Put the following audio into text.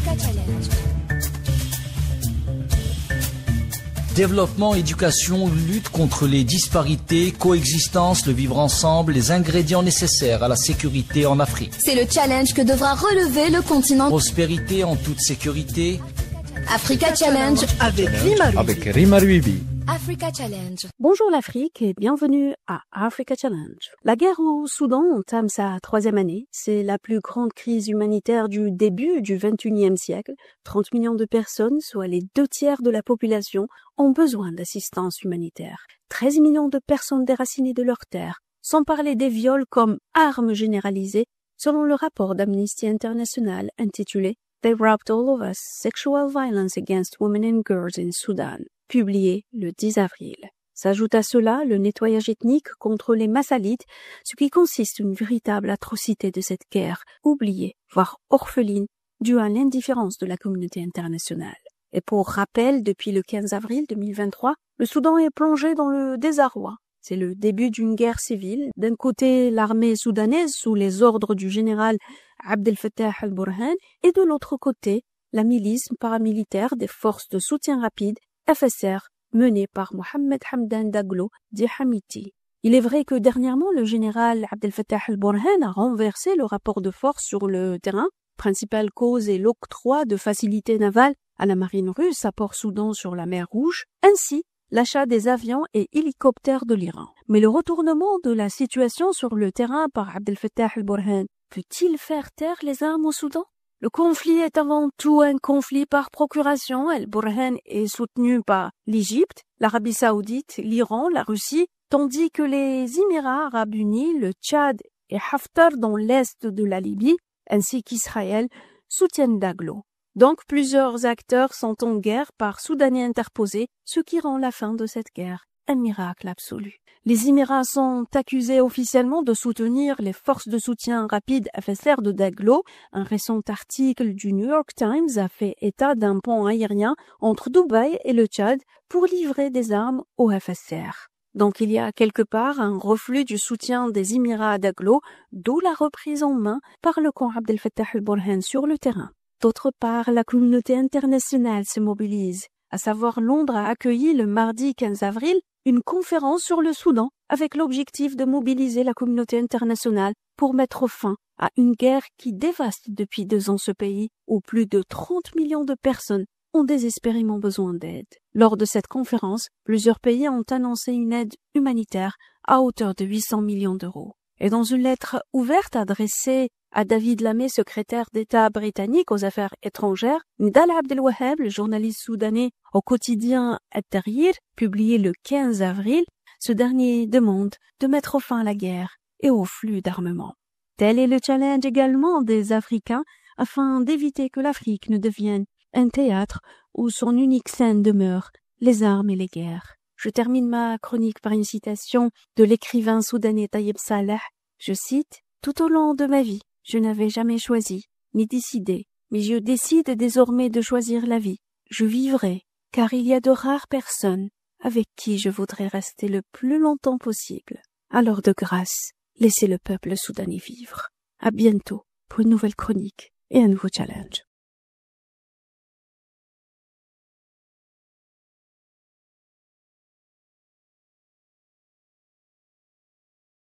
Africa Challenge. Développement, éducation, lutte contre les disparités, coexistence, le vivre ensemble, les ingrédients nécessaires à la sécurité en Afrique. C'est le challenge que devra relever le continent. Prospérité en toute sécurité. Africa Challenge avec Rima Ruibi. Africa Challenge. Bonjour l'Afrique et bienvenue à Africa Challenge. La guerre au Soudan entame sa 3e année. C'est la plus grande crise humanitaire du début du XXIe siècle. 30 millions de personnes, soit les 2/3 de la population, ont besoin d'assistance humanitaire. 13 millions de personnes déracinées de leurs terres, sans parler des viols comme armes généralisées, selon le rapport d'Amnesty International intitulé They Robbed All of Us, Sexual Violence Against Women and Girls in Sudan, publié le 10 avril. S'ajoute à cela le nettoyage ethnique contre les Massalites, ce qui consiste une véritable atrocité de cette guerre, oubliée, voire orpheline, due à l'indifférence de la communauté internationale. Et pour rappel, depuis le 15 avril 2023, le Soudan est plongé dans le désarroi. C'est le début d'une guerre civile. D'un côté, l'armée soudanaise sous les ordres du général Abdel Fattah al-Burhan et de l'autre côté, la milice paramilitaire des forces de soutien rapide, FSR, menée par Mohamed Hamdan Daglo dit Hamiti. Il est vrai que dernièrement, le général Abdel Fattah al-Burhan a renversé le rapport de force sur le terrain. Principale cause est l'octroi de facilités navales à la marine russe à Port-Soudan sur la mer Rouge, ainsi l'achat des avions et hélicoptères de l'Iran. Mais le retournement de la situation sur le terrain par Abdel Fattah al-Burhan peut-il faire taire les armes au Soudan? Le conflit est avant tout un conflit par procuration. Al-Burhan est soutenu par l'Égypte, l'Arabie Saoudite, l'Iran, la Russie, tandis que les Émirats Arabes Unis, le Tchad et Haftar dans l'est de la Libye, ainsi qu'Israël, soutiennent Daglo. Donc plusieurs acteurs sont en guerre par Soudanais interposés, ce qui rend la fin de cette guerre un miracle absolu. Les Émirats sont accusés officiellement de soutenir les forces de soutien rapide FSR de Daglo. Un récent article du New York Times a fait état d'un pont aérien entre Dubaï et le Tchad pour livrer des armes au FSR. Donc il y a quelque part un reflux du soutien des Émirats à Daglo, d'où la reprise en main par le camp Abdel Fattah al-Burhan sur le terrain. D'autre part, la communauté internationale se mobilise. À savoir, Londres a accueilli le mardi 15 avril une conférence sur le Soudan avec l'objectif de mobiliser la communauté internationale pour mettre fin à une guerre qui dévaste depuis 2 ans ce pays où plus de 30 millions de personnes ont désespérément besoin d'aide. Lors de cette conférence, plusieurs pays ont annoncé une aide humanitaire à hauteur de 800 millions d'euros. Et dans une lettre ouverte adressée à David Lamé, secrétaire d'État britannique aux affaires étrangères, Nidal Abdelwaheb, le journaliste soudanais au quotidien At-Tahrir, publié le 15 avril, ce dernier demande de mettre fin à la guerre et au flux d'armement. Tel est le challenge également des Africains afin d'éviter que l'Afrique ne devienne un théâtre où son unique scène demeure les armes et les guerres. Je termine ma chronique par une citation de l'écrivain soudanais Taïeb Salah. Je cite « Tout au long de ma vie, je n'avais jamais choisi, ni décidé, mais je décide désormais de choisir la vie. Je vivrai, car il y a de rares personnes avec qui je voudrais rester le plus longtemps possible. Alors de grâce, laissez le peuple soudanais vivre. À bientôt pour une nouvelle chronique et un nouveau challenge.